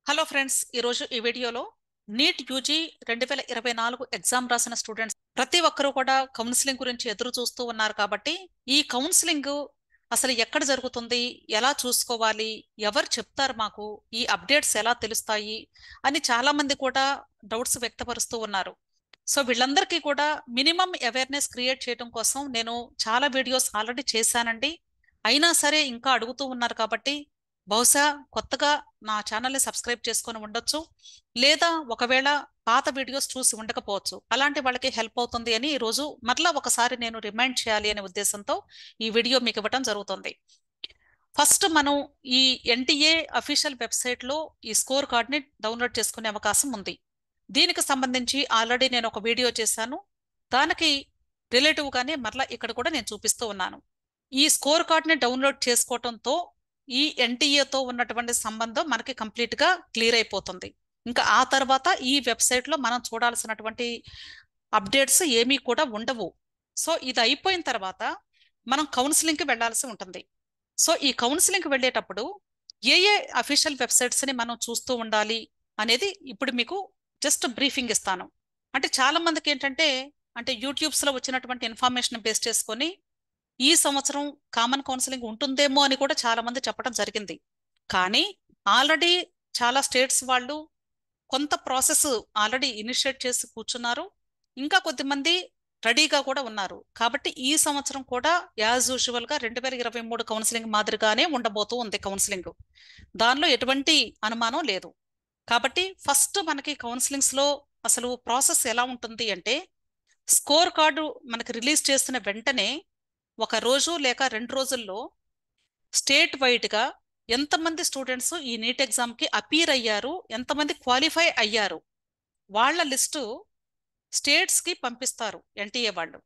Hello friends, ఈరోజు ఈ వీడియోలో నీట్ యూజీ 2024 ఎగ్జామ్ రాసిన స్టూడెంట్స్ ప్రతి ఒక్కరూ కూడా కౌన్సిలింగ్ గురించి ఎదురు చూస్తూ ఉన్నారు. కాబట్టి ఈ కౌన్సిలింగ్ అసలు ఎక్కడ జరుగుతుంది, ఎలా చూసుకోవాలి, ఎవరు చెప్తారు, మాకు ఈ అప్డేట్స్ ఎలా తెలుస్తాయి అని చాలా మంది కూడా డౌట్స్ వ్యక్తపరుస్తూ ఉన్నారు. సో వీళ్ళందరికీ కూడా మినిమం అవేర్నెస్ క్రియేట్ చేయడం కోసం నేను చాలా వీడియోస్ ఆల్రెడీ చేశానండి. అయినా సరే ఇంకా అడుగుతూ ఉన్నారు. కాబట్టి బహుశా కొత్తగా నా ఛానల్ని సబ్స్క్రైబ్ చేసుకొని ఉండొచ్చు, లేదా ఒకవేళ పాత వీడియోస్ చూసి ఉండకపోవచ్చు. అలాంటి వాళ్ళకి హెల్ప్ అవుతుంది అని ఈరోజు మరలా ఒకసారి నేను రిమైండ్ చేయాలి అనే ఉద్దేశంతో ఈ వీడియో మీకు ఇవ్వటం జరుగుతుంది. ఫస్ట్ మనం ఈ ఎన్టీఏ అఫీషియల్ వెబ్సైట్లో ఈ స్కోర్ కార్డ్ని డౌన్లోడ్ చేసుకునే అవకాశం ఉంది. దీనికి సంబంధించి ఆల్రెడీ నేను ఒక వీడియో చేశాను. దానికి రిలేటివ్గానే మరలా ఇక్కడ కూడా నేను చూపిస్తూ ఉన్నాను. ఈ స్కోర్ కార్డ్ని డౌన్లోడ్ చేసుకోవటంతో ఈ ఎన్టీఏతో ఉన్నటువంటి సంబంధం మనకి కంప్లీట్గా క్లియర్ అయిపోతుంది. ఇంకా ఆ తర్వాత ఈ వెబ్సైట్లో మనం చూడాల్సినటువంటి అప్డేట్స్ ఏమీ కూడా ఉండవు. సో ఇది అయిపోయిన తర్వాత మనం కౌన్సిలింగ్కి వెళ్లాల్సి ఉంటుంది. సో ఈ కౌన్సిలింగ్కి వెళ్ళేటప్పుడు ఏ ఏ అఫీషియల్ వెబ్సైట్స్ని మనం చూస్తూ ఉండాలి అనేది ఇప్పుడు మీకు జస్ట్ బ్రీఫింగ్ ఇస్తాను. అంటే చాలా మందికి ఏంటంటే యూట్యూబ్స్లో వచ్చినటువంటి ఇన్ఫర్మేషన్ బేస్ చేసుకొని ఈ సంవత్సరం కామన్ కౌన్సిలింగ్ ఉంటుందేమో అని కూడా చాలా మంది చెప్పడం జరిగింది. కానీ ఆల్రెడీ చాలా స్టేట్స్ వాళ్ళు కొంత ప్రాసెస్ ఆల్రెడీ ఇనిషియేట్ చేసి కూర్చున్నారు. ఇంకా కొద్దిమంది రెడీగా కూడా ఉన్నారు. కాబట్టి ఈ సంవత్సరం కూడా యాజ్ యూజువల్గా 2023 కౌన్సిలింగ్ మాదిరిగానే ఉండబోతూ ఉంది కౌన్సిలింగ్. దానిలో ఎటువంటి అనుమానం లేదు. కాబట్టి ఫస్ట్ మనకి కౌన్సిలింగ్స్లో అసలు ప్రాసెస్ ఎలా ఉంటుంది అంటే, స్కోర్ కార్డు మనకి రిలీజ్ చేసిన వెంటనే ఒక రోజు లేక 2 రోజుల్లో స్టేట్ వైడ్గా ఎంతమంది స్టూడెంట్స్ ఈ నీట్ ఎగ్జామ్కి అపీర్ అయ్యారు, ఎంతమంది క్వాలిఫై అయ్యారు, వాళ్ళ లిస్టు స్టేట్స్కి పంపిస్తారు ఎన్టీఏ వాళ్ళు.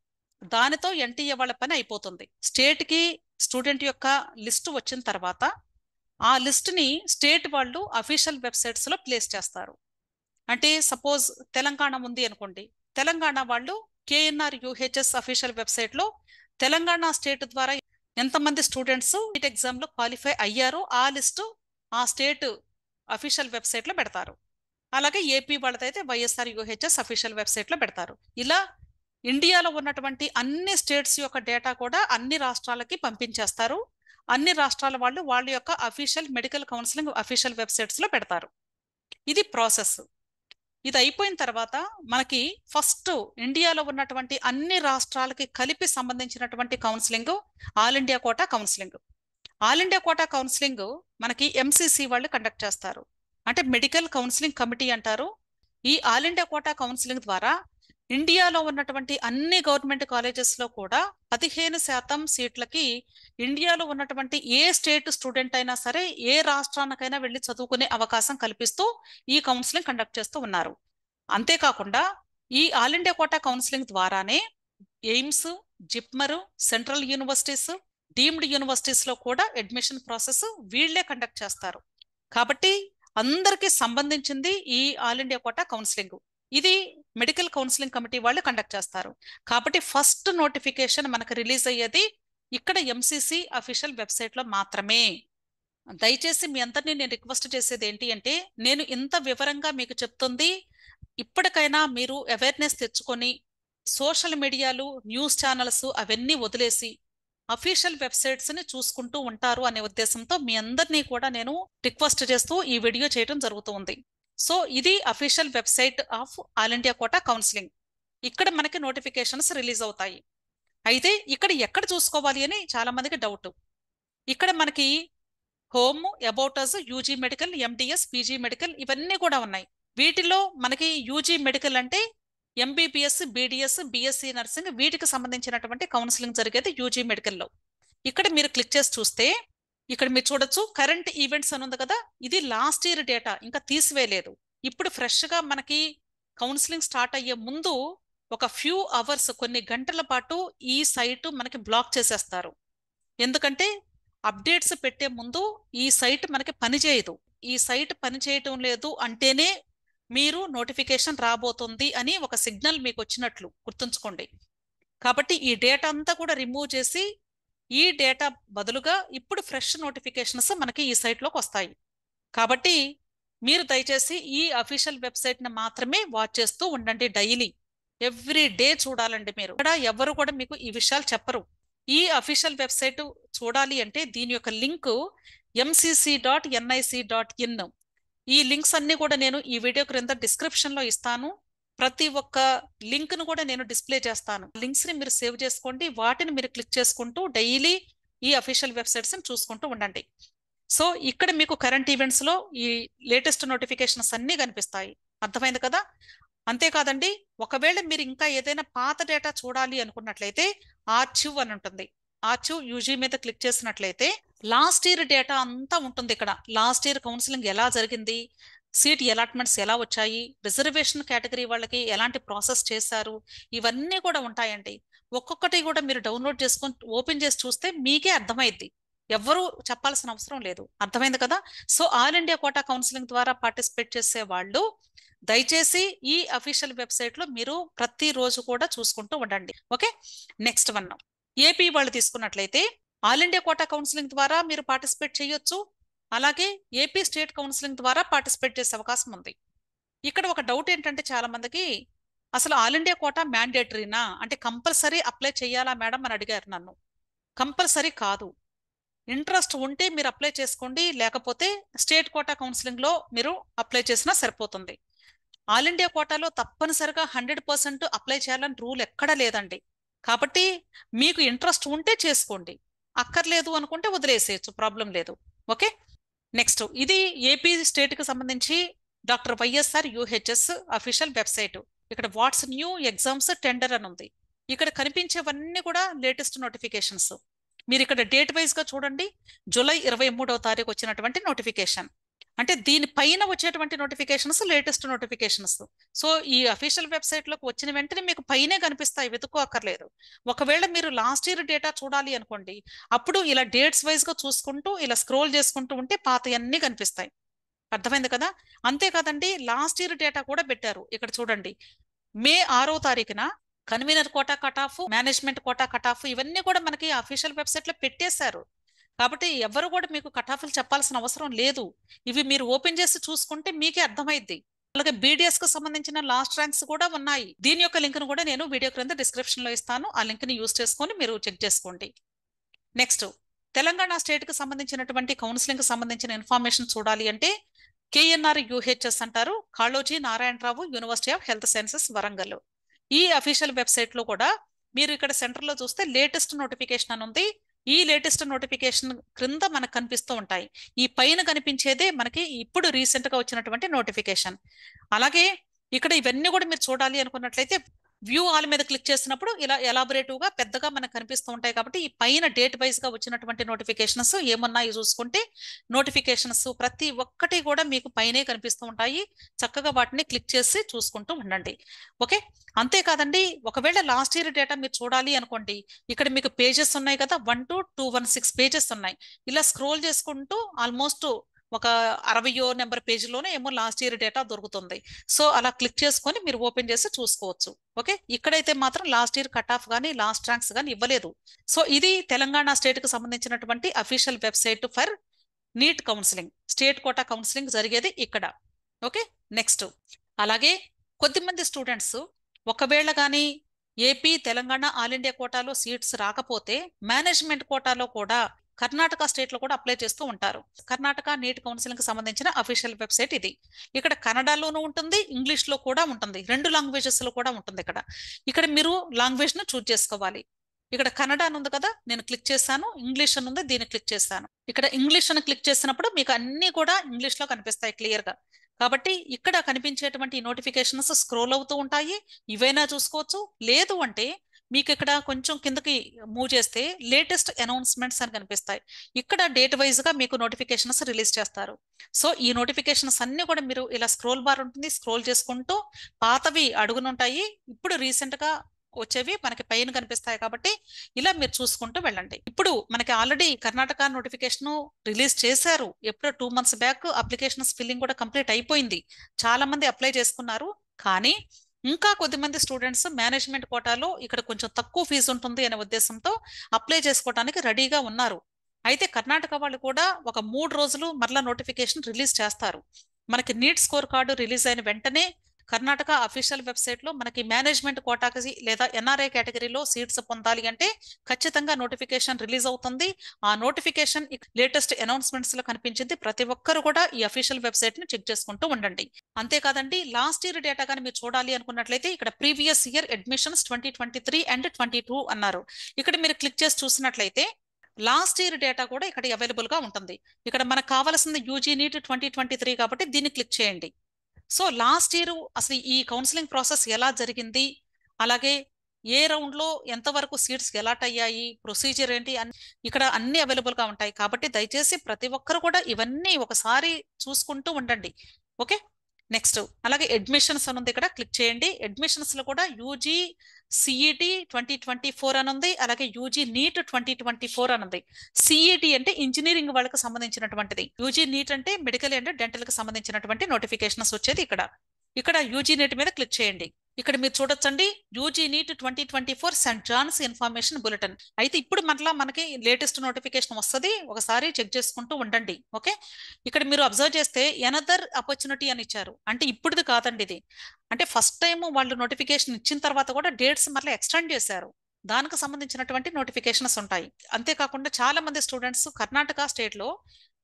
దానితో ఎన్టీఏ వాళ్ళ పని అయిపోతుంది. స్టేట్కి స్టూడెంట్ యొక్క లిస్టు వచ్చిన తర్వాత ఆ లిస్టుని స్టేట్ వాళ్ళు అఫీషియల్ వెబ్సైట్స్లో ప్లేస్ చేస్తారు. అంటే సపోజ్ తెలంగాణ ఉంది అనుకోండి, తెలంగాణ వాళ్ళు కేఎన్ఆర్ యూహెచ్ఎస్ అఫీషియల్ వెబ్సైట్లో తెలంగాణ స్టేట్ ద్వారా ఎంతమంది స్టూడెంట్స్ నీట్ ఎగ్జామ్లో క్వాలిఫై అయ్యారో ఆ లిస్టు ఆ స్టేట్ అఫీషియల్ వెబ్సైట్లో పెడతారు. అలాగే ఏపీ వాళ్ళదైతే వైఎస్ఆర్ యూహెచ్ఎస్ అఫీషియల్ వెబ్సైట్లో పెడతారు. ఇలా ఇండియాలో ఉన్నటువంటి అన్ని స్టేట్స్ యొక్క డేటా కూడా అన్ని రాష్ట్రాలకి పంపించేస్తారు. అన్ని రాష్ట్రాల వాళ్ళు వాళ్ళ యొక్క అఫీషియల్ మెడికల్ కౌన్సిలింగ్ అఫీషియల్ వెబ్సైట్స్లో పెడతారు. ఇది ప్రాసెస్. ఇది అయిపోయిన తర్వాత మనకి ఫస్ట్ ఇండియాలో ఉన్నటువంటి అన్ని రాష్ట్రాలకి కలిపి సంబంధించినటువంటి counselling all India quota counselling. All India quota counselling మనకి ఎంసీసీ వాళ్ళు కండక్ట్ చేస్తారు. అంటే మెడికల్ కౌన్సిలింగ్ కమిటీ అంటారు. ఈ ఆల్ ఇండియా కోటా కౌన్సిలింగ్ ద్వారా ఇండియాలో ఉన్నటువంటి అన్ని గవర్నమెంట్ కాలేజెస్లో కూడా 15% సీట్లకి ఇండియాలో ఉన్నటువంటి ఏ స్టేట్ స్టూడెంట్ అయినా సరే ఏ రాష్ట్రానికైనా వెళ్ళి చదువుకునే అవకాశం కల్పిస్తూ ఈ కౌన్సిలింగ్ కండక్ట్ చేస్తూ ఉన్నారు. అంతేకాకుండా ఈ ఆల్ ఇండియా కోటా కౌన్సిలింగ్ ద్వారానే AIIMS, JIPMER, central universities, deemed యూనివర్సిటీస్లో కూడా అడ్మిషన్ ప్రాసెస్ వీళ్లే కండక్ట్ చేస్తారు. కాబట్టి అందరికీ సంబంధించింది ఈ ఆల్ ఇండియా కోటా కౌన్సిలింగ్. ఇది మెడికల్ కౌన్సిలింగ్ కమిటీ వాళ్ళు కండక్ట్ చేస్తారు. కాబట్టి ఫస్ట్ నోటిఫికేషన్ మనకు రిలీజ్ అయ్యేది ఇక్కడ ఎంసీసీ అఫీషియల్ వెబ్సైట్లో మాత్రమే. దయచేసి మీ అందరినీ నేను రిక్వెస్ట్ చేసేది ఏంటి అంటే, నేను ఇంత వివరంగా మీకు చెప్తుంది ఇప్పటికైనా మీరు అవేర్నెస్ తెచ్చుకొని సోషల్ మీడియాలు, న్యూస్ ఛానల్స్ అవన్నీ వదిలేసి అఫీషియల్ వెబ్సైట్స్ని చూసుకుంటూ ఉంటారు అనే ఉద్దేశంతో మీ అందరినీ కూడా నేను రిక్వెస్ట్ చేస్తూ ఈ వీడియో చేయడం జరుగుతుంది. సో ఇది official website of all India quota counselling. ఇక్కడ మనకి నోటిఫికేషన్స్ రిలీజ్ అవుతాయి. అయితే ఇక్కడ ఎక్కడ చూసుకోవాలి అని చాలా మందికి డౌట్. ఇక్కడ మనకి home, about us, UG medical, MDS, PG medical ఇవన్నీ కూడా ఉన్నాయి. వీటిలో మనకి యూజీ మెడికల్ అంటే ఎంబీబీఎస్, బీడీఎస్, బీఎస్సీ నర్సింగ్ వీటికి సంబంధించినటువంటి కౌన్సిలింగ్ జరిగేది యూజీ మెడికల్లో. ఇక్కడ మీరు క్లిక్ చేసి చూస్తే ఇక్కడ మీరు చూడొచ్చు కరెంట్ ఈవెంట్స్ అని ఉంది కదా, ఇది లాస్ట్ ఇయర్ డేటా, ఇంకా తీసివేయలేదు. ఇప్పుడు ఫ్రెష్గా మనకి కౌన్సిలింగ్ స్టార్ట్ అయ్యే ముందు ఒక ఫ్యూ అవర్స్, కొన్ని గంటల పాటు ఈ సైట్ మనకి బ్లాక్ చేసేస్తారు. ఎందుకంటే అప్డేట్స్ పెట్టే ముందు ఈ సైట్ మనకి పనిచేయదు. ఈ సైట్ పనిచేయటం లేదు అంటేనే మీరు నోటిఫికేషన్ రాబోతుంది అని ఒక సిగ్నల్ మీకు వచ్చినట్లు గుర్తుంచుకోండి. కాబట్టి ఈ డేటా అంతా కూడా రిమూవ్ చేసి ఈ డేటా బదులుగా ఇప్పుడు ఫ్రెష్ నోటిఫికేషన్స్ మనకి ఈ సైట్లోకి వస్తాయి. కాబట్టి మీరు దయచేసి ఈ అఫీషియల్ వెబ్సైట్ ని మాత్రమే వాచ్ చేస్తూ ఉండండి. డైలీ ఎవ్రీ డే చూడాలండి. మీరు ఇక్కడ ఎవరు కూడా మీకు ఈ విషయాలు చెప్పరు. ఈ అఫీషియల్ వెబ్సైట్ చూడాలి అంటే దీని యొక్క లింక్ mcc.nic.in. ఈ లింక్స్ అన్ని కూడా నేను ఈ వీడియో క్రింద డిస్క్రిప్షన్ లో ఇస్తాను. ప్రతి ఒక్క లింక్ ను కూడా నేను డిస్ప్లే చేస్తాను. లింక్స్ ని మీరు సేవ్ చేసుకోండి, వాటిని మీరు క్లిక్ చేసుకుంటూ డైలీ ఈ అఫీషియల్ వెబ్సైట్స్ ని చూసుకుంటూ ఉండండి. సో ఇక్కడ మీకు కరెంట్ ఈవెంట్స్ లో ఈ లేటెస్ట్ నోటిఫికేషన్స్ అన్ని కనిపిస్తాయి. అర్థమైంది కదా? అంతేకాదండి, ఒకవేళ మీరు ఇంకా ఏదైనా పాత డేటా చూడాలి అనుకున్నట్లయితే ఆర్చివ్ అని ఉంటుంది. ఆర్చివ్ యూజీ మీద క్లిక్ చేసినట్లయితే లాస్ట్ ఇయర్ డేటా అంతా ఉంటుంది. ఇక్కడ లాస్ట్ ఇయర్ కౌన్సిలింగ్ ఎలా జరిగింది, సీట్ అలాట్మెంట్స్ ఎలా వచ్చాయి, రిజర్వేషన్ కేటగిరీ వాళ్ళకి ఎలాంటి ప్రాసెస్ చేశారు, ఇవన్నీ కూడా ఉంటాయండి. ఒక్కొక్కటి కూడా మీరు డౌన్లోడ్ చేసుకొని ఓపెన్ చేసి చూస్తే మీకే అర్థమైద్ది. ఎవ్వరూ చెప్పాల్సిన అవసరం లేదు. అర్థమైంది కదా? So all India quota counselling ద్వారా పార్టిసిపేట్ చేసే వాళ్ళు దయచేసి ఈ అఫీషియల్ వెబ్సైట్ లో మీరు ప్రతిరోజు కూడా చూసుకుంటూ ఉండండి. Okay, next one. ఏపీ వాళ్ళు తీసుకున్నట్లయితే ఆల్ ఇండియా కోటా కౌన్సిలింగ్ ద్వారా మీరు పార్టిసిపేట్ చేయొచ్చు. అలాగే ఏపీ స్టేట్ కౌన్సిలింగ్ ద్వారా పార్టిసిపేట్ చేసే అవకాశం ఉంది. ఇక్కడ ఒక డౌట్ ఏంటంటే చాలా మందికి, అసలు ఆల్ ఇండియా కోటా మ్యాండేటరీనా, అంటే కంపల్సరీ అప్లై చేయాలా మేడం అని అడిగారు నన్ను. కంపల్సరీ కాదు. ఇంట్రెస్ట్ ఉంటే మీరు అప్లై చేసుకోండి, లేకపోతే స్టేట్ కోటా కౌన్సిలింగ్ లో మీరు అప్లై చేసినా సరిపోతుంది. ఆల్ ఇండియా కోటాలో తప్పనిసరిగా 100% అప్లై చేయాలని రూల్ ఎక్కడా లేదండి. కాబట్టి మీకు ఇంట్రెస్ట్ ఉంటే చేసుకోండి, అక్కర్లేదు అనుకుంటే వదిలేసేయచ్చు, ప్రాబ్లం లేదు. Okay, next. ఇది ఏపీ స్టేట్ కి సంబంధించి doctor YSR UHS official website. ఇక్కడ వాట్స్ న్యూ ఎగ్జామ్స్ టెండర్ అని ఉంది. ఇక్కడ కనిపించేవన్నీ కూడా లేటెస్ట్ నోటిఫికేషన్స్. మీరు ఇక్కడ డేట్ వైజ్ గా చూడండి. జూలై 23వ తారీఖు వచ్చినటువంటి నోటిఫికేషన్. అంటే దీనిపైన వచ్చేటువంటి నోటిఫికేషన్స్ లేటెస్ట్ నోటిఫికేషన్స్. సో ఈ అఫీషియల్ వెబ్సైట్ లోకి వచ్చిన వెంటనే మీకు పైనే కనిపిస్తాయి, వెతుక్కోక్కర్లేదు. ఒకవేళ మీరు లాస్ట్ ఇయర్ డేటా చూడాలి అనుకోండి, అప్పుడు ఇలా డేట్స్ వైజ్ గా చూసుకుంటూ ఇలా స్క్రోల్ చేసుకుంటూ ఉంటే పాతయన్నీ కనిపిస్తాయి. అర్థమైంది కదా? అంతేకాదండి, లాస్ట్ ఇయర్ డేటా కూడా పెట్టారు. ఇక్కడ చూడండి, మే 6వ తారీఖున convener quota cut off, management quota cut off, ఇవన్నీ కూడా మనకి అఫీషియల్ వెబ్సైట్ లో పెట్టేశారు. కాబట్టి ఎవరు కూడా మీకు కట్ ఆఫ్లు చెప్పాల్సిన అవసరం లేదు. ఇవి మీరు ఓపెన్ చేసి చూసుకుంటే మీకే అర్థమైద్ది. అలాగే బీడీఎస్ కు సంబంధించిన లాస్ట్ ర్యాంక్స్ కూడా ఉన్నాయి. దీని యొక్క లింక్ ను కూడా నేను వీడియో క్రింద డిస్క్రిప్షన్ లో ఇస్తాను. ఆ లింక్ ని యూజ్ చేసుకొని మీరు చెక్ చేసుకోండి. నెక్స్ట్, తెలంగాణ స్టేట్ కి సంబంధించినటువంటి కౌన్సిలింగ్ కి సంబంధించిన ఇన్ఫర్మేషన్ చూడాలి అంటే కేఎన్ఆర్ యూహెచ్ఎస్ అంటారు, Kaloji Narayana Rao university of health sciences Warangal. ఈ అఫీషియల్ వెబ్సైట్ లో కూడా మీరు ఇక్కడ సెంటర్ లో చూస్తే లేటెస్ట్ నోటిఫికేషన్ అని ఉంది. ఈ లేటెస్ట్ నోటిఫికేషన్ క్రింద మనకు కనిపిస్తూ ఉంటాయి. ఈ పైన కనిపించేదే మనకి ఇప్పుడు రీసెంట్ గా వచ్చినటువంటి నోటిఫికేషన్. అలాగే ఇక్కడ ఇవన్నీ కూడా మీరు చూడాలి అనుకున్నట్లయితే వ్యూ ఆల్ మీద క్లిక్ చేసినప్పుడు ఇలా ఎలాబొరేటివ్ గా పెద్దగా మనకు కనిపిస్తూ ఉంటాయి. కాబట్టి ఈ పైన డేట్ వైజ్ గా వచ్చినటువంటి నోటిఫికేషన్స్ ఏమన్నాయి చూసుకుంటే నోటిఫికేషన్స్ ప్రతి ఒక్కటి కూడా మీకు పైనే కనిపిస్తూ ఉంటాయి. చక్కగా వాటిని క్లిక్ చేసి చూసుకుంటూ ఉండండి. ఓకే, అంతేకాదండి, ఒకవేళ లాస్ట్ ఇయర్ డేటా మీరు చూడాలి అనుకోండి, ఇక్కడ మీకు పేజెస్ ఉన్నాయి కదా, 1 to 216 పేజెస్ ఉన్నాయి. ఇలా స్క్రోల్ చేసుకుంటూ ఆల్మోస్ట్ ఒక 60వ నెంబర్ పేజీలోనే ఏమో లాస్ట్ ఇయర్ డేటా దొరుకుతుంది. సో అలా క్లిక్ చేసుకొని మీరు ఓపెన్ చేసి చూసుకోవచ్చు. ఓకే, ఇక్కడైతే మాత్రం లాస్ట్ ఇయర్ కట్ ఆఫ్ కానీ లాస్ట్ ర్యాంక్స్ కానీ ఇవ్వలేదు. సో ఇది తెలంగాణ స్టేట్ కి సంబంధించినటువంటి official website for NEET counselling. State quota counselling జరిగేది ఇక్కడ. Okay, next. అలాగే కొద్దిమంది స్టూడెంట్స్ ఒకవేళ కానీ ఏపీ తెలంగాణ ఆల్ ఇండియా కోటాలో సీట్స్ రాకపోతే మేనేజ్మెంట్ కోటాలో కూడా కర్ణాటక స్టేట్ లో కూడా అప్లై చేస్తూ ఉంటారు. కర్ణాటక నీట్ కౌన్సిలింగ్ కి సంబంధించిన అఫీషియల్ వెబ్సైట్ ఇది. ఇక్కడ కన్నడలోనూ ఉంటుంది, ఇంగ్లీష్ లో కూడా ఉంటుంది, 2 లాంగ్వేజెస్ లో కూడా ఉంటుంది. ఇక్కడ మీరు లాంగ్వేజ్ ను చూజ్ చేసుకోవాలి. ఇక్కడ కన్నడ అని ఉంది కదా, నేను క్లిక్ చేశాను. ఇంగ్లీష్ అని ఉంది, దీన్ని క్లిక్ చేశాను. ఇక్కడ ఇంగ్లీష్ అని క్లిక్ చేసినప్పుడు మీకు అన్ని కూడా ఇంగ్లీష్ లో కనిపిస్తాయి క్లియర్ గా. కాబట్టి ఇక్కడ కనిపించేటువంటి నోటిఫికేషన్స్ స్క్రోల్ అవుతూ ఉంటాయి. ఇవైనా చూసుకోవచ్చు. లేదు అంటే మీకు ఇక్కడ కొంచెం కిందకి మూవ్ చేస్తే లేటెస్ట్ అనౌన్స్మెంట్స్ అని కనిపిస్తాయి. ఇక్కడ డేట్ వైజ్ గా మీకు నోటిఫికేషన్స్ రిలీజ్ చేస్తారు. సో ఈ నోటిఫికేషన్స్ అన్ని కూడా మీరు ఇలా స్క్రోల్ బార్ ఉంటుంది, స్క్రోల్ చేసుకుంటూ పాతవి అడుగునుంటాయి, ఇప్పుడు రీసెంట్ గా వచ్చేవి మనకి పైన కనిపిస్తాయి. కాబట్టి ఇలా మీరు చూసుకుంటూ వెళ్ళండి. ఇప్పుడు మనకి ఆల్రెడీ కర్ణాటక నోటిఫికేషన్ రిలీజ్ చేశారు. ఎప్పుడో 2 months బ్యాక్ అప్లికేషన్స్ ఫిల్లింగ్ కూడా కంప్లీట్ అయిపోయింది. చాలా మంది అప్లై చేసుకున్నారు. కానీ ఇంకా కొద్దిమంది స్టూడెంట్స్ మేనేజ్మెంట్ కోటాలో ఇక్కడ కొంచెం తక్కువ ఫీజు ఉంటుంది అనే ఉద్దేశంతో అప్లై చేసుకోవడానికి రెడీగా ఉన్నారు. అయితే కర్ణాటక వాళ్ళు కూడా ఒక 3 రోజులు మరలా నోటిఫికేషన్ రిలీజ్ చేస్తారు. మనకి నీట్ స్కోర్ కార్డు రిలీజ్ అయిన వెంటనే కర్ణాటక అఫీషియల్ వెబ్సైట్ లో మనకి మేనేజ్మెంట్ కోటాకి లేదా ఎన్ఆర్ఐ కేటగిరీలో సీట్స్ పొందాలి అంటే ఖచ్చితంగా నోటిఫికేషన్ రిలీజ్ అవుతుంది. ఆ నోటిఫికేషన్ లేటెస్ట్ అనౌన్స్మెంట్స్ లో కనిపించింది. ప్రతి ఒక్కరు కూడా ఈ అఫీషియల్ వెబ్సైట్ ని చెక్ చేసుకుంటూ ఉండండి. అంతేకాదండి, లాస్ట్ ఇయర్ డేటా కానీ మీరు చూడాలి అనుకున్నట్లయితే ఇక్కడ ప్రీవియస్ ఇయర్ అడ్మిషన్స్ 2023 అండ్ 22 అన్నారు. ఇక్కడ మీరు క్లిక్ చేసి చూసినట్లయితే లాస్ట్ ఇయర్ డేటా కూడా ఇక్కడ అవైలబుల్ గా ఉంటుంది. ఇక్కడ మనకు కావాల్సింది యూజీ నీట్ 2023 కాబట్టి దీన్ని క్లిక్ చేయండి. సో లాస్ట్ ఇయర్ అసలు ఈ కౌన్సిలింగ్ ప్రాసెస్ ఎలా జరిగింది, అలాగే ఏ రౌండ్ లో ఎంతవరకు సీట్స్ అలాట్ అయ్యాయి, ప్రొసీజర్ ఏంటి అని ఇక్కడ అన్ని అవైలబుల్ గా ఉంటాయి. కాబట్టి దయచేసి ప్రతి ఒక్కరు కూడా ఇవన్నీ ఒకసారి చూసుకుంటూ ఉండండి. ఓకే, నెక్స్ట్ అలాగే అడ్మిషన్స్ అని ఉంది, ఇక్కడ క్లిక్ చేయండి. అడ్మిషన్స్ లో కూడా యూజీ సిఈటి 2024 అని ఉంది, అలాగే యూజీ నీట్ 2024 అని ఉంది. సిఈటి అంటే ఇంజనీరింగ్ వాళ్ళకి సంబంధించినటువంటిది, యూజీ నీట్ అంటే మెడికల్ అండ్ డెంటల్ కి సంబంధించినటువంటి నోటిఫికేషన్స్ వచ్చేది. ఇక్కడ యూజీ నీట్ మీద క్లిక్ చేయండి. ఇక్కడ మీరు చూడొచ్చండి, యూజీ నీట్ 2024 సెంట్ జాన్స్ ఇన్ఫర్మేషన్ బులెటిన్. అయితే ఇప్పుడు మనకి లేటెస్ట్ నోటిఫికేషన్ వస్తుంది, ఒకసారి చెక్ చేసుకుంటూ ఉండండి. ఓకే, ఇక్కడ మీరు అబ్జర్వ్ చేస్తే ఎనదర్ ఆపర్చునిటీ అని ఇచ్చారు. అంటే ఇప్పుడుది కాదండి ఇది, అంటే ఫస్ట్ టైం వాళ్ళు నోటిఫికేషన్ ఇచ్చిన తర్వాత కూడా డేట్స్ మళ్ళీ ఎక్స్టెండ్ చేశారు. దానికి సంబంధించినటువంటి నోటిఫికేషన్స్ ఉంటాయి. అంతేకాకుండా చాలా మంది స్టూడెంట్స్ కర్ణాటక స్టేట్ లో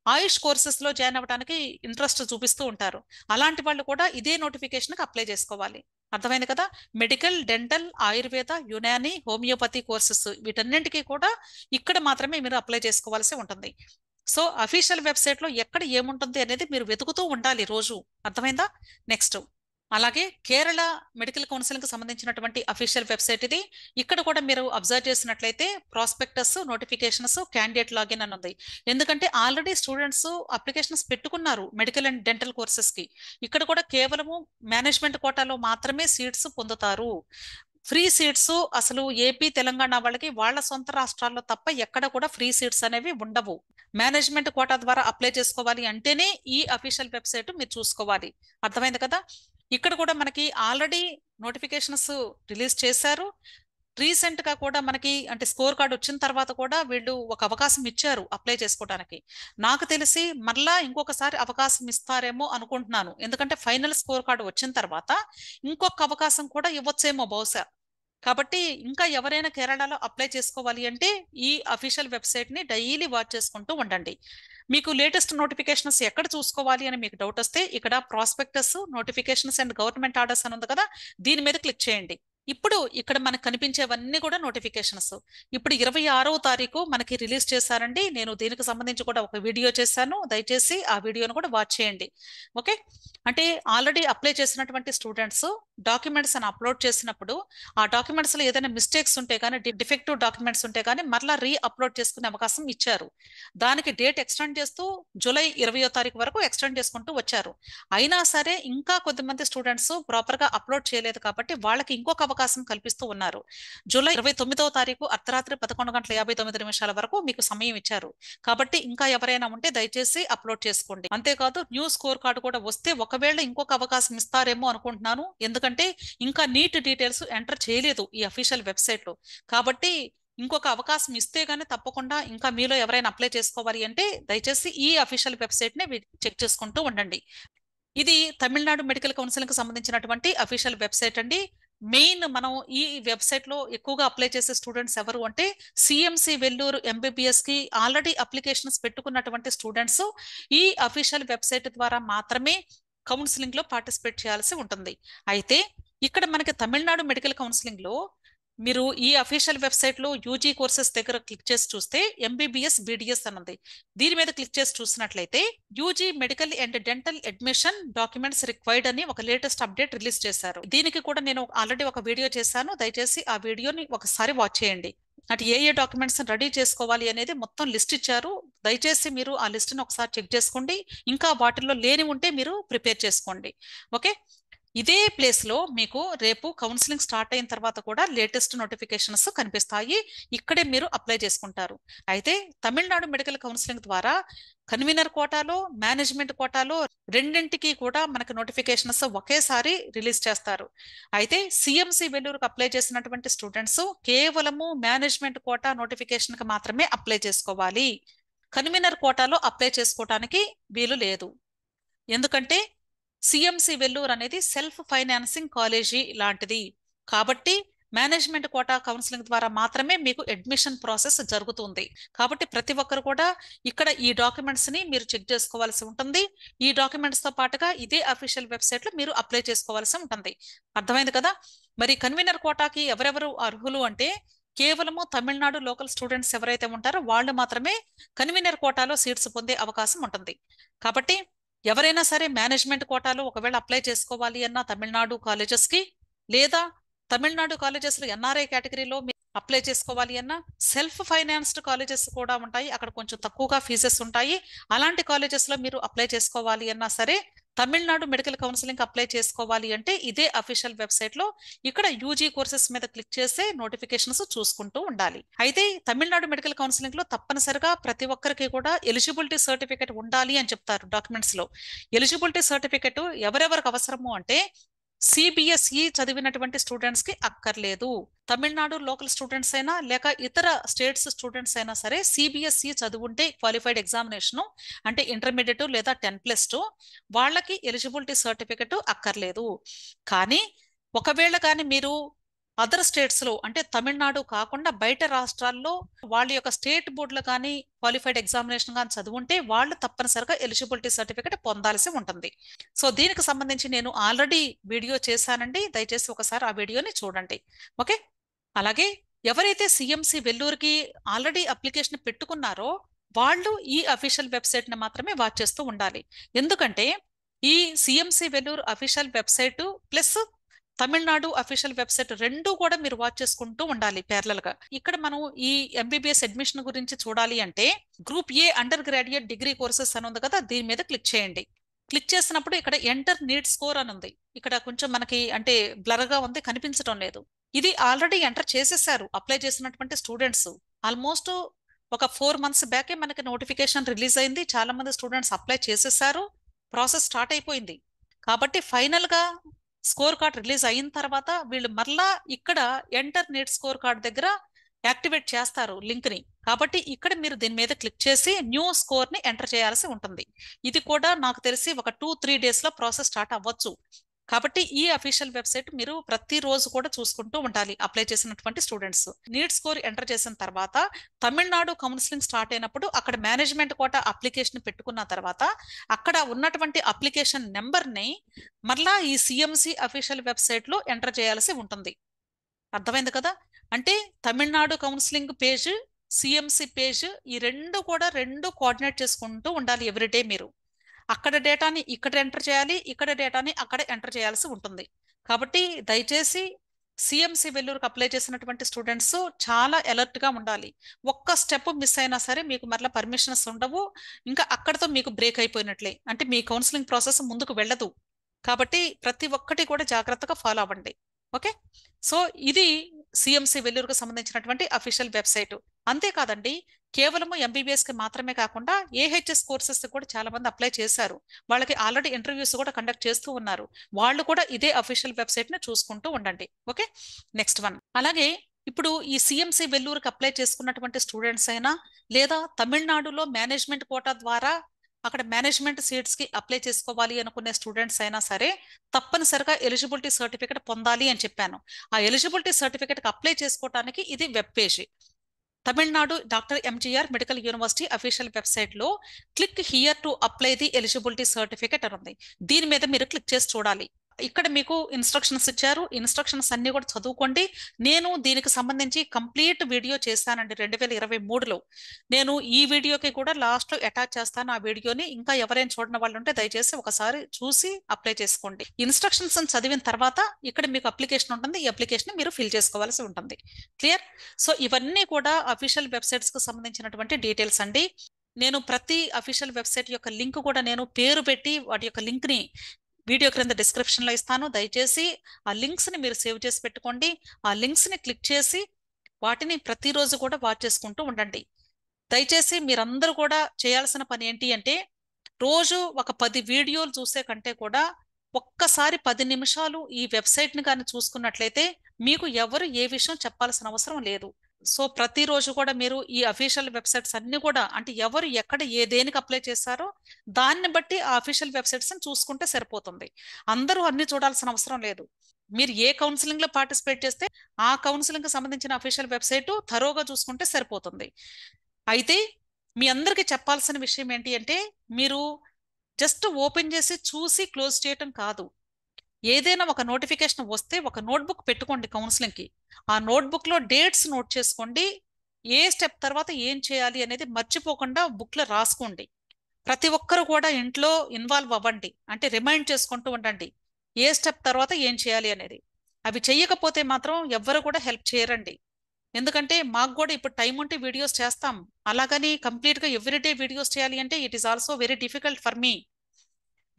ఆయుష్ కోర్సెస్ లో జాయిన్ అవ్వడానికి ఇంట్రెస్ట్ చూపిస్తూ ఉంటారు. అలాంటి వాళ్ళు కూడా ఇదే నోటిఫికేషన్ కి అప్లై చేసుకోవాలి. అర్థమైంది కదా? Medical, dental, Ayurveda, Unani, homeopathy courses వీటన్నింటికి కూడా ఇక్కడ మాత్రమే మీరు అప్లై చేసుకోవాల్సి ఉంటుంది. సో అఫీషియల్ వెబ్సైట్ లో ఎక్కడ ఏముంటుంది అనేది మీరు వెతుకుతూ ఉండాలి రోజు. అర్థమైందా? నెక్స్ట్ అలాగే కేరళ మెడికల్ కౌన్సిలింగ్ కి సంబంధించినటువంటి అఫీషియల్ వెబ్సైట్ ఇది. ఇక్కడ కూడా మీరు అబ్జర్వ్ చేసినట్లయితే ప్రాస్పెక్టస్, నోటిఫికేషన్స్, క్యాండిడేట్ లాగిన్ అని ఉంది. ఎందుకంటే ఆల్రెడీ స్టూడెంట్స్ అప్లికేషన్స్ పెట్టుకున్నారు మెడికల్ అండ్ డెంటల్ కోర్సెస్ కి. ఇక్కడ కూడా కేవలము మేనేజ్మెంట్ కోటాలో మాత్రమే సీట్స్ పొందుతారు. ఫ్రీ సీట్స్ అసలు ఏపీ, తెలంగాణ వాళ్ళకి వాళ్ళ సొంత రాష్ట్రాల్లో తప్ప ఎక్కడ కూడా ఫ్రీ సీట్స్ అనేవి ఉండవు. మేనేజ్మెంట్ కోటా ద్వారా అప్లై చేసుకోవాలి అంటేనే ఈ అఫీషియల్ వెబ్సైట్ మీరు చూసుకోవాలి. అర్థమైంది కదా? ఇక్కడ కూడా మనకి ఆల్రెడీ నోటిఫికేషన్స్ రిలీజ్ చేశారు. రీసెంట్ గా కూడా మనకి అంటే స్కోర్ కార్డ్ వచ్చిన తర్వాత కూడా వీళ్ళు ఒక అవకాశం ఇచ్చారు అప్లై చేసుకోవడానికి. నాకు తెలిసి మళ్ళా ఇంకొకసారి అవకాశం ఇస్తారేమో అనుకుంటున్నాను. ఎందుకంటే ఫైనల్ స్కోర్ కార్డ్ వచ్చిన తర్వాత ఇంకొక అవకాశం కూడా ఇవ్వచ్చేమో బహుశా. కాబట్టి ఇంకా ఎవరైనా కేరళలో అప్లై చేసుకోవాలి అంటే ఈ అఫీషియల్ వెబ్సైట్ ని డైలీ వాచ్ చేసుకుంటూ ఉండండి. మీకు లేటెస్ట్ నోటిఫికేషన్స్ ఎక్కడ చూసుకోవాలి అని మీకు డౌట్ వస్తే ఇక్కడ prospectus, notifications and government orders అని ఉంది కదా, దీని మీద క్లిక్ చేయండి. ఇప్పుడు ఇక్కడ మనకు కనిపించేవన్నీ కూడా నోటిఫికేషన్స్. ఇప్పుడు 26వ తారీఖు మనకి రిలీజ్ చేశారండి. నేను దీనికి సంబంధించి కూడా ఒక వీడియో చేశాను, దయచేసి ఆ వీడియోను కూడా వాచ్ చేయండి. ఓకే, అంటే ఆల్రెడీ అప్లై చేసినటువంటి స్టూడెంట్స్ డాక్యుమెంట్స్ అని అప్లోడ్ చేసినప్పుడు ఆ డాక్యుమెంట్స్ లో ఏదైనా మిస్టేక్స్ ఉంటే కానీ, డిఫెక్టివ్ డాక్యుమెంట్స్ ఉంటే కానీ మరలా రీ అప్లోడ్ చేసుకునే అవకాశం ఇచ్చారు. దానికి డేట్ ఎక్స్టెండ్ చేస్తూ జూలై 20వ తారీఖు వరకు ఎక్స్టెండ్ చేసుకుంటూ వచ్చారు. అయినా సరే ఇంకా కొద్దిమంది స్టూడెంట్స్ ప్రాపర్ గా అప్లోడ్ చేయలేదు కాబట్టి వాళ్ళకి ఇంకొక అవకాశం కల్పిస్తూ ఉన్నారు. జూలై 29వ తారీఖు అర్ధరాత్రి 11:59 వరకు మీకు సమయం ఇచ్చారు. కాబట్టి ఇంకా ఎవరైనా ఉంటే దయచేసి అప్లోడ్ చేసుకోండి. అంతేకాదు న్యూ స్కోర్ కార్డు కూడా వస్తే ఒకవేళ ఇంకొక అవకాశం ఇస్తారేమో అనుకుంటున్నాను. ఎందుకంటే ఇంకా నీట్ డీటెయిల్స్ ఎంటర్ చేయలేదు ఈ అఫీషియల్ వెబ్సైట్ లో. కాబట్టి ఇంకొక అవకాశం ఇస్తే గానీ తప్పకుండా ఇంకా మీలో ఎవరైనా అప్లై చేసుకోవాలి అంటే దయచేసి ఈ అఫీషియల్ వెబ్సైట్ ని చెక్ చేసుకుంటూ ఉండండి. ఇది తమిళనాడు మెడికల్ కౌన్సిలింగ్ కి సంబంధించినటువంటి అఫీషియల్ వెబ్సైట్ అండి. మెయిన్ మనం ఈ వెబ్సైట్ లో ఎక్కువగా అప్లై చేసే స్టూడెంట్స్ ఎవరు అంటే సిఎంసి వెల్లూరు ఎంబీబీఎస్ కి ఆల్రెడీ అప్లికేషన్స్ పెట్టుకున్నటువంటి స్టూడెంట్స్ ఈ అఫీషియల్ వెబ్సైట్ ద్వారా మాత్రమే కౌన్సిలింగ్ లో పార్టిసిపేట్ చేయాల్సి ఉంటుంది. అయితే ఇక్కడ మనకి తమిళనాడు మెడికల్ కౌన్సిలింగ్ లో మీరు ఈ అఫీషియల్ వెబ్సైట్ లో యూజీ కోర్సెస్ దగ్గర క్లిక్ చేసి చూస్తే ఎంబీబీఎస్ బీడీఎస్ అన్నది, దీని మీద క్లిక్ చేసి చూసినట్లయితే UG medical and dental admission documents required అని ఒక లేటెస్ట్ అప్డేట్ రిలీజ్ చేశారు. దీనికి కూడా నేను ఆల్రెడీ ఒక వీడియో చేశాను, దయచేసి ఆ వీడియోని ఒకసారి వాచ్ చేయండి. అంటే ఏ డాక్యుమెంట్స్ రెడీ చేసుకోవాలి అనేది మొత్తం లిస్ట్ ఇచ్చారు. దయచేసి మీరు ఆ లిస్ట్ ని ఒకసారి చెక్ చేసుకోండి. ఇంకా వాటిల్లో లేని ఉంటే మీరు ప్రిపేర్ చేసుకోండి. ఓకే, ఇదే ప్లేస్ లో మీకు రేపు కౌన్సిలింగ్ స్టార్ట్ అయిన తర్వాత కూడా లేటెస్ట్ నోటిఫికేషన్స్ కనిపిస్తాయి. ఇక్కడే మీరు అప్లై చేసుకుంటారు. అయితే తమిళనాడు మెడికల్ కౌన్సిలింగ్ ద్వారా కన్వీనర్ కోటాలో, మేనేజ్మెంట్ కోటాలో రెండింటికి కూడా మనకి నోటిఫికేషన్స్ ఒకేసారి రిలీజ్ చేస్తారు. అయితే సిఎంసి వెల్లూరుకు అప్లై చేసినటువంటి స్టూడెంట్స్ కేవలము మేనేజ్మెంట్ కోటా నోటిఫికేషన్ కి మాత్రమే అప్లై చేసుకోవాలి. కన్వీనర్ కోటాలో అప్లై చేసుకోవడానికి వీలు లేదు. ఎందుకంటే సిఎంసి వెల్లూరు అనేది సెల్ఫ్ ఫైనాన్సింగ్ కాలేజీ లాంటిది కాబట్టి మేనేజ్మెంట్ కోటా కౌన్సిలింగ్ ద్వారా మాత్రమే మీకు అడ్మిషన్ ప్రాసెస్ జరుగుతుంది. కాబట్టి ప్రతి ఒక్కరు కూడా ఇక్కడ ఈ డాక్యుమెంట్స్ ని మీరు చెక్ చేసుకోవాల్సి ఉంటుంది. ఈ డాక్యుమెంట్స్ తో పాటుగా ఇదే అఫీషియల్ వెబ్సైట్ లో మీరు అప్లై చేసుకోవాల్సి ఉంటుంది. అర్థమైంది కదా? మరి కన్వీనర్ కోటాకి ఎవరెవరు అర్హులు అంటే కేవలము తమిళనాడు లోకల్ స్టూడెంట్స్ ఎవరైతే ఉంటారో వాళ్ళు మాత్రమే కన్వీనర్ కోటాలో సీట్స్ పొందే అవకాశం ఉంటుంది. కాబట్టి ఎవరైనా సరే మేనేజ్మెంట్ కోటాలో ఒకవేళ అప్లై చేసుకోవాలి అన్న తమిళనాడు కాలేజెస్ కి, లేదా తమిళనాడు కాలేజెస్ లో ఎన్ఆర్ఐ కేటగిరీలో అప్లై చేసుకోవాలి అన్న సెల్ఫ్ ఫైనాన్స్డ్ కాలేజెస్ కూడా ఉంటాయి, అక్కడ కొంచెం తక్కువగా ఫీజెస్ ఉంటాయి. అలాంటి కాలేజెస్ లో మీరు అప్లై చేసుకోవాలి అన్నా సరే తమిళనాడు మెడికల్ కౌన్సిలింగ్ అప్లై చేసుకోవాలి అంటే ఇదే అఫీషియల్ వెబ్సైట్ లో ఇక్కడ యూజీ కోర్సెస్ మీద క్లిక్ చేస్తే నోటిఫికేషన్స్ చూసుకుంటూ ఉండాలి. అయితే తమిళనాడు మెడికల్ కౌన్సిలింగ్ లో తప్పనిసరిగా ప్రతి ఒక్కరికి కూడా ఎలిజిబిలిటీ సర్టిఫికేట్ ఉండాలి అని చెప్తారు డాక్యుమెంట్స్ లో. ఎలిజిబిలిటీ సర్టిఫికేట్ ఎవరెవరికి అవసరము అంటే సిబిఎస్ఈ చదివినటువంటి స్టూడెంట్స్ కి అక్కర్లేదు. తమిళనాడు లోకల్ స్టూడెంట్స్ అయినా లేక ఇతర స్టేట్స్ స్టూడెంట్స్ అయినా సరే సిబిఎస్ఈ చదువుంటే క్వాలిఫైడ్ ఎగ్జామినేషన్ అంటే ఇంటర్మీడియట్ లేదా 10+2 వాళ్ళకి ఎలిజిబిలిటీ సర్టిఫికెట్ అక్కర్లేదు. కానీ ఒకవేళ కానీ మీరు అదర్ స్టేట్స్ లో అంటే తమిళనాడు కాకుండా బయట రాష్ట్రాల్లో వాళ్ళ యొక్క స్టేట్ బోర్డులో కానీ క్వాలిఫైడ్ ఎగ్జామినేషన్ కానీ చదువుంటే వాళ్ళు తప్పనిసరిగా ఎలిజిబిలిటీ సర్టిఫికేట్ పొందాల్సి ఉంటుంది. సో దీనికి సంబంధించి నేను ఆల్రెడీ వీడియో చేశానండి, దయచేసి ఒకసారి ఆ వీడియోని చూడండి. ఓకే. అలాగే ఎవరైతే సిఎంసి వెల్లూరుకి ఆల్రెడీ అప్లికేషన్ పెట్టుకున్నారో వాళ్ళు ఈ అఫీషియల్ వెబ్సైట్ ని మాత్రమే వాచ్ చేస్తూ ఉండాలి. ఎందుకంటే ఈ CMC Vellore official website plus Tamil Nadu official website రెండు కూడా మీరు వాచ్ చేసుకుంటూ ఉండాలి ప్యారలల్ గా. ఇక్కడ మనం ఈ ఎంబీబీఎస్ అడ్మిషన్ గురించి చూడాలి అంటే group A under graduate degree courses అని ఉంది కదా, దీని మీద క్లిక్ చేయండి. క్లిక్ చేసినప్పుడు ఇక్కడ ఎంటర్ నీట్ స్కోర్ అని ఉంది. ఇక్కడ కొంచెం మనకి అంటే బ్లర్ గా ఉంది, కనిపించడం లేదు. ఇది ఆల్రెడీ ఎంటర్ చేసేసారు అప్లై చేసినటువంటి స్టూడెంట్స్. ఆల్మోస్ట్ ఒక 4 months బ్యాకే మనకి నోటిఫికేషన్ రిలీజ్ అయింది. చాలా మంది స్టూడెంట్స్ అప్లై చేసేసారు, ప్రాసెస్ స్టార్ట్ అయిపోయింది. కాబట్టి ఫైనల్ గా స్కోర్ కార్డ్ రిలీజ్ అయిన తర్వాత వీళ్ళు మరలా ఇక్కడ ఎంటర్ నీట్ స్కోర్ కార్డ్ దగ్గర యాక్టివేట్ చేస్తారు లింక్ ని. కాబట్టి ఇక్కడ మీరు దీని మీద క్లిక్ చేసి న్యూ స్కోర్ ని ఎంటర్ చేయాల్సి ఉంటుంది. ఇది కూడా నాకు తెలిసి ఒక 2-3 days లో ప్రాసెస్ స్టార్ట్ అవ్వచ్చు. కాబట్టి ఈ అఫీషియల్ వెబ్సైట్ మీరు ప్రతిరోజు కూడా చూసుకుంటూ ఉండాలి అప్లై చేసినటువంటి స్టూడెంట్స్. నీట్ స్కోర్ ఎంటర్ చేసిన తర్వాత తమిళనాడు కౌన్సిలింగ్ స్టార్ట్ అయినప్పుడు అక్కడ మేనేజ్మెంట్ కోటా అప్లికేషన్ పెట్టుకున్న తర్వాత అక్కడ ఉన్నటువంటి అప్లికేషన్ నెంబర్ ని మరలా ఈ సిఎంసి అఫీషియల్ వెబ్సైట్ లో ఎంటర్ చేయాల్సి ఉంటుంది. అర్థమైంది కదా? అంటే Tamil Nadu counselling page, CMC page ఈ రెండు కోఆర్డినేట్ చేసుకుంటూ ఉండాలి ఎవ్రీడే. మీరు అక్కడ డేటాని ఇక్కడ ఎంటర్ చేయాలి, ఇక్కడ డేటాని అక్కడ ఎంటర్ చేయాల్సి ఉంటుంది. కాబట్టి దయచేసి సిఎంసి వెల్లూరుకి అప్లై చేసినటువంటి స్టూడెంట్స్ చాలా అలర్ట్ గా ఉండాలి. ఒక్క స్టెప్ మిస్ అయినా సరే మీకు మరలా పర్మిషన్స్ ఉండవు, ఇంకా అక్కడతో మీకు బ్రేక్ అయిపోయినట్లే, అంటే మీ కౌన్సిలింగ్ ప్రాసెస్ ముందుకు వెళ్ళదు. కాబట్టి ప్రతి ఒక్కటి కూడా జాగ్రత్తగా ఫాలో అవ్వండి. ఓకే. సో ఇది సిఎంసి వెల్లూరుకు సంబంధించినటువంటి అఫీషియల్ వెబ్సైట్. అంతేకాదండి, కేవలము ఎంబీబీఎస్ కి మాత్రమే కాకుండా ఏహెచ్ఎస్ కోర్సెస్ కూడా చాలా మంది అప్లై చేశారు. వాళ్ళకి ఆల్రెడీ ఇంటర్వ్యూస్ కూడా కండక్ట్ చేస్తూ ఉన్నారు. వాళ్ళు కూడా ఇదే అఫీషియల్ వెబ్సైట్ ని చూసుకుంటూ ఉండండి. ఓకే. Next one. అలాగే ఇప్పుడు ఈ సిఎంసి వెల్లూరుకి అప్లై చేసుకున్నటువంటి స్టూడెంట్స్ అయినా లేదా తమిళనాడులో మేనేజ్మెంట్ కోటా ద్వారా అక్కడ మేనేజ్మెంట్ సీట్స్ కి అప్లై చేసుకోవాలి అనుకునే స్టూడెంట్స్ అయినా సరే తప్పనిసరిగా ఎలిజిబిలిటీ సర్టిఫికేట్ పొందాలి అని చెప్పాను. ఆ ఎలిజిబిలిటీ సర్టిఫికేట్ కి అప్లై చేసుకోవడానికి ఇది web page. Tamil Nadu doctor MGR medical university official website లో click here to apply the eligibility certificate అని ఉంది. దీని మీద మీరు క్లిక్ చేసి చూడాలి. ఇక్కడ మీకు ఇన్స్ట్రక్షన్స్ ఇచ్చారు, ఇన్స్ట్రక్షన్స్ అన్ని కూడా చదువుకోండి. నేను దీనికి సంబంధించి కంప్లీట్ వీడియో చేశానండి 2023లో. నేను ఈ వీడియోకి కూడా లాస్ట్ లో అటాచ్ చేస్తాను ఆ వీడియోని. ఇంకా ఎవరైనా చూడని వాళ్ళు ఉంటే దయచేసి ఒకసారి చూసి అప్లై చేసుకోండి. ఇన్స్ట్రక్షన్స్ చదివిన తర్వాత ఇక్కడ మీకు అప్లికేషన్ ఉంటుంది, ఈ అప్లికేషన్ మీరు ఫిల్ చేసుకోవాల్సి ఉంటుంది. క్లియర్? సో ఇవన్నీ కూడా అఫీషియల్ వెబ్సైట్స్ కు సంబంధించినటువంటి డీటెయిల్స్ అండి. నేను ప్రతి అఫీషియల్ వెబ్సైట్ యొక్క లింక్ కూడా నేను పేరు పెట్టి వాటి యొక్క లింక్ ని వీడియో క్రింద డిస్క్రిప్షన్ లో ఇస్తాను. దయచేసి ఆ లింక్స్ ని మీరు సేవ్ చేసి పెట్టుకోండి. ఆ లింక్స్ ని క్లిక్ చేసి వాటిని ప్రతిరోజు కూడా వాచ్ చేసుకుంటూ ఉండండి. దయచేసి మీరందరూ కూడా చేయాల్సిన పని ఏంటి అంటే రోజు ఒక 10 వీడియోలు చూసే కంటే కూడా ఒక్కసారి 10 నిమిషాలు ఈ వెబ్సైట్ ని కానీ చూసుకున్నట్లయితే మీకు ఎవరు ఏ విషయం చెప్పాల్సిన అవసరం లేదు. సో ప్రతిరోజు కూడా మీరు ఈ అఫీషియల్ వెబ్సైట్స్ అన్ని కూడా అంటే ఎవరు ఎక్కడ దేనికి అప్లై చేశారో దాన్ని బట్టి ఆ అఫీషియల్ వెబ్సైట్స్ చూసుకుంటే సరిపోతుంది. అందరూ అన్ని చూడాల్సిన అవసరం లేదు. మీరు ఏ కౌన్సిలింగ్ లో పార్టిసిపేట్ చేస్తే ఆ కౌన్సిలింగ్ కి సంబంధించిన అఫీషియల్ వెబ్సైట్ థరోగా చూసుకుంటే సరిపోతుంది. అయితే మీ అందరికీ చెప్పాల్సిన విషయం ఏంటి అంటే మీరు జస్ట్ ఓపెన్ చేసి చూసి క్లోజ్ చేయటం కాదు. ఏదైనా ఒక నోటిఫికేషన్ వస్తే ఒక నోట్బుక్ పెట్టుకోండి కౌన్సిలింగ్ కి. ఆ నోట్బుక్ లో డేట్స్ నోట్ చేసుకోండి. ఏ స్టెప్ తర్వాత ఏం చేయాలి అనేది మర్చిపోకుండా బుక్ లో రాసుకోండి. ప్రతి ఒక్కరు కూడా ఇంట్లో ఇన్వాల్వ్ అవ్వండి, అంటే రిమైండ్ చేసుకుంటూ ఉండండి ఏ స్టెప్ తర్వాత ఏం చేయాలి అనేది. అవి చెయ్యకపోతే మాత్రం ఎవ్వరు కూడా హెల్ప్ చేయరండి. ఎందుకంటే మాకు కూడా ఇప్పుడు టైం ఉంటే వీడియోస్ చేస్తాం, అలాగని కంప్లీట్ గా ఎవ్రీడే వీడియోస్ చేయాలి అంటే it is also very difficult for me.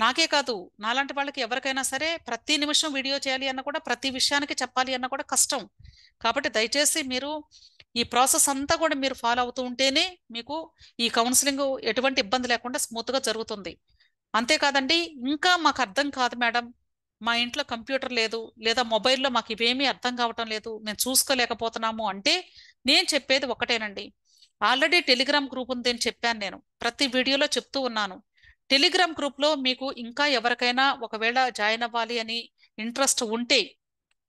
నాకే కాదు, నాలాంటి వాళ్ళకి ఎవరికైనా సరే ప్రతి నిమిషం వీడియో చేయాలి అన్న కూడా, ప్రతి విషయానికి చెప్పాలి అన్న కూడా కష్టం. కాబట్టి దయచేసి మీరు ఈ ప్రాసెస్ అంతా కూడా మీరు ఫాలో అవుతూ ఉంటేనే మీకు ఈ కౌన్సిలింగ్ ఎటువంటి ఇబ్బంది లేకుండా స్మూత్ గా జరుగుతుంది. అంతేకాదండి, ఇంకా మాకు అర్థం కాదు మేడం, మా ఇంట్లో కంప్యూటర్ లేదు లేదా మొబైల్లో మాకు ఇవేమీ అర్థం కావటం లేదు, మేము చూసుకోలేకపోతున్నాము అంటే నేను చెప్పేది ఒకటేనండి. ఆల్రెడీ టెలిగ్రామ్ గ్రూప్ ఉంది అని చెప్పాను, నేను ప్రతి వీడియోలో చెప్తూ ఉన్నాను. టెలిగ్రామ్ గ్రూప్ లో మీకు ఇంకా ఎవరికైనా ఒకవేళ జాయిన్ అవ్వాలి అని ఇంట్రెస్ట్ ఉంటే,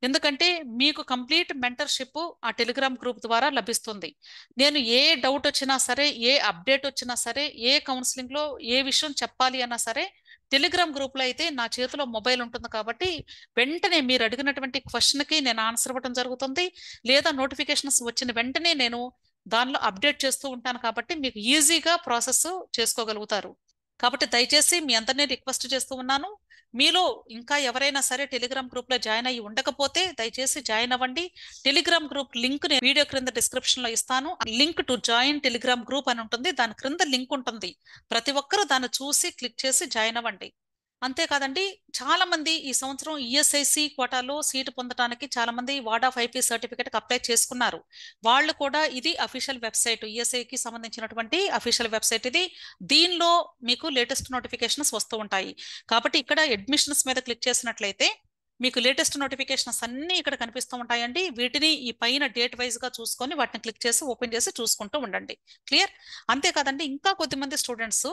ఎందుకంటే మీకు కంప్లీట్ మెంటర్షిప్ ఆ టెలిగ్రామ్ గ్రూప్ ద్వారా లభిస్తుంది. నేను ఏ డౌట్ వచ్చినా సరే, ఏ అప్డేట్ వచ్చినా సరే, ఏ కౌన్సిలింగ్ లో ఏ విషయం చెప్పాలి అన్నా సరే టెలిగ్రామ్ గ్రూప్ లో అయితే నా చేతిలో మొబైల్ ఉంటుంది కాబట్టి వెంటనే మీరు అడిగినటువంటి క్వశ్చన్ కి నేను ఆన్సర్ ఇవ్వడం జరుగుతుంది. లేదా నోటిఫికేషన్స్ వచ్చిన వెంటనే నేను దానిలో అప్డేట్ చేస్తూ ఉంటాను కాబట్టి మీకు ఈజీగా ప్రాసెస్ చేసుకోగలుగుతారు. కాబట్టి దయచేసి మీ అందరినీ రిక్వెస్ట్ చేస్తూ ఉన్నాను, మీలో ఇంకా ఎవరైనా సరే టెలిగ్రామ్ గ్రూప్ లో జాయిన్ అయ్యి ఉండకపోతే దయచేసి జాయిన్ అవ్వండి. టెలిగ్రామ్ గ్రూప్ లింక్ నేను వీడియో క్రింద డిస్క్రిప్షన్ లో ఇస్తాను. Link to join Telegram group అని ఉంటుంది, దాని క్రింద లింక్ ఉంటుంది. ప్రతి ఒక్కరూ దాన్ని చూసి క్లిక్ చేసి జాయిన్ అవ్వండి. అంతేకాదండి, చాలా మంది ఈ సంవత్సరం ఈఎస్ఐసి కోటాలో సీటు పొందడానికి చాలా మంది ward of IP certificate apply చేసుకున్నారు. వాళ్ళు కూడా ఇది అఫీషియల్ వెబ్సైట్, ఈఎస్ఐకి సంబంధించినటువంటి అఫీషియల్ వెబ్సైట్ ఇది. దీనిలో మీకు లేటెస్ట్ నోటిఫికేషన్స్ వస్తూ ఉంటాయి. కాబట్టి ఇక్కడ అడ్మిషన్స్ మీద క్లిక్ చేసినట్లయితే మీకు లేటెస్ట్ నోటిఫికేషన్స్ అన్ని ఇక్కడ కనిపిస్తూ ఉంటాయండి. వీటిని ఈ పైన డేట్ వైజ్ గా చూసుకొని వాటిని క్లిక్ చేసి ఓపెన్ చేసి చూసుకుంటూ ఉండండి. క్లియర్? అంతేకాదండి, ఇంకా కొద్దిమంది స్టూడెంట్స్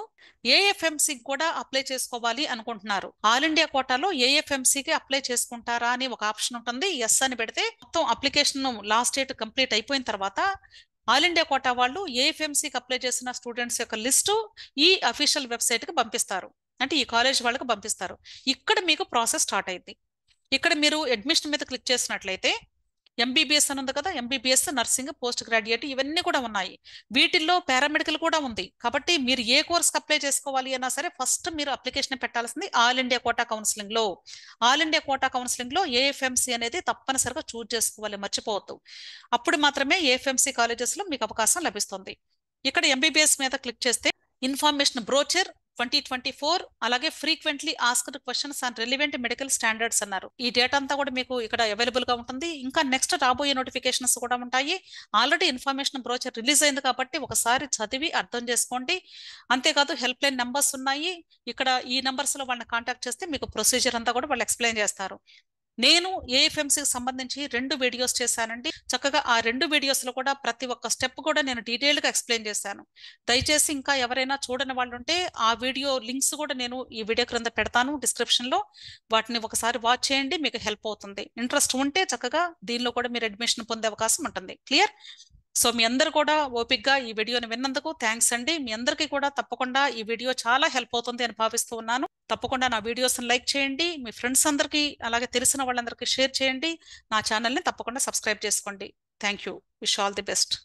ఏఎఫ్ఎంసి కూడా అప్లై చేసుకోవాలి అనుకుంటున్నారు. ఆల్ ఇండియా కోటాలో ఏఎఫ్ఎంసికి అప్లై చేసుకుంటారా అని ఒక ఆప్షన్ ఉంటుంది. ఎస్ అని పెడితే మొత్తం అప్లికేషన్ లాస్ట్ డేట్ కంప్లీట్ అయిపోయిన తర్వాత ఆల్ ఇండియా కోటా వాళ్ళు ఏఎఫ్ఎంసికి అప్లై చేసిన స్టూడెంట్స్ యొక్క లిస్టు ఈ అఫీషియల్ వెబ్సైట్ కి పంపిస్తారు, అంటే ఈ కాలేజ్ వాళ్ళకి పంపిస్తారు. ఇక్కడ మీకు ప్రాసెస్ స్టార్ట్ అయింది. ఇక్కడ మీరు అడ్మిషన్ మీద క్లిక్ చేసినట్లయితే ఎంబీబీఎస్ అని ఉంది కదా, ఎంబీబీఎస్, నర్సింగ్, పోస్ట్ గ్రాడ్యుయేట్ ఇవన్నీ కూడా ఉన్నాయి. వీటిల్లో పారామెడికల్ కూడా ఉంది. కాబట్టి మీరు ఏ కోర్స్కి అప్లై చేసుకోవాలి అన్నా సరే ఫస్ట్ మీరు అప్లికేషన్ పెట్టాల్సింది ఆల్ ఇండియా కోటా కౌన్సిలింగ్ లో. ఆల్ ఇండియా కోటా కౌన్సిలింగ్ లో ఏఎఫ్ఎంసి అనేది తప్పనిసరిగా చూజ్ చేసుకోవాలి, మర్చిపోవద్దు. అప్పుడు మాత్రమే ఏఎఫ్ఎంసి కాలేజెస్ లో మీకు అవకాశం లభిస్తుంది. ఇక్కడ ఎంబీబీఎస్ మీద క్లిక్ చేస్తే ఇన్ఫర్మేషన్ బ్రోచర్ 2024, అలాగే frequently asked questions and relevant medical standards అన్నారు. ఈ డేటా అంతా కూడా మీకు ఇక్కడ అవైలబుల్ గా ఉంటుంది. ఇంకా నెక్స్ట్ రాబోయే నోటిఫికేషన్స్ కూడా ఉంటాయి. ఆల్రెడీ ఇన్ఫర్మేషన్ బ్రోచర్ రిలీజ్ అయింది కాబట్టి ఒకసారి చదివి అర్థం చేసుకోండి. అంతేకాదు హెల్ప్ లైన్ నెంబర్స్ ఉన్నాయి. ఇక్కడ ఈ నెంబర్స్ లో వాళ్ళని కాంటాక్ట్ చేస్తే మీకు ప్రొసీజర్ అంతా కూడా వాళ్ళు ఎక్స్ప్లెయిన్ చేస్తారు. నేను ఏఎఫ్ఎంసీకి సంబంధించి 2 వీడియోస్ చేశానండి. చక్కగా ఆ 2 వీడియోస్ లో కూడా ప్రతి ఒక్క స్టెప్ కూడా నేను డీటెయిల్ గా ఎక్స్ప్లెయిన్ చేశాను. దయచేసి ఇంకా ఎవరైనా చూడని వాళ్ళు ఉంటే ఆ వీడియో లింక్స్ కూడా నేను ఈ వీడియో క్రింద పెడతాను డిస్క్రిప్షన్ లో. వాటిని ఒకసారి వాచ్ చేయండి, మీకు హెల్ప్ అవుతుంది. ఇంట్రెస్ట్ ఉంటే చక్కగా దీనిలో కూడా మీరు అడ్మిషన్ పొందే అవకాశం ఉంటుంది. క్లియర్? సో మీ అందరు కూడా ఓపిక్గా ఈ వీడియోని విన్నందుకు థ్యాంక్స్ అండి. మీ అందరికీ కూడా తప్పకుండా ఈ వీడియో చాలా హెల్ప్ అవుతుంది అని భావిస్తూ ఉన్నాను. తప్పకుండా నా వీడియోస్ని లైక్ చేయండి, మీ ఫ్రెండ్స్ అందరికీ అలాగే తెలిసిన వాళ్ళందరికీ షేర్ చేయండి. నా ఛానల్ని తప్పకుండా సబ్స్క్రైబ్ చేసుకోండి. Thank you. Wish all the best.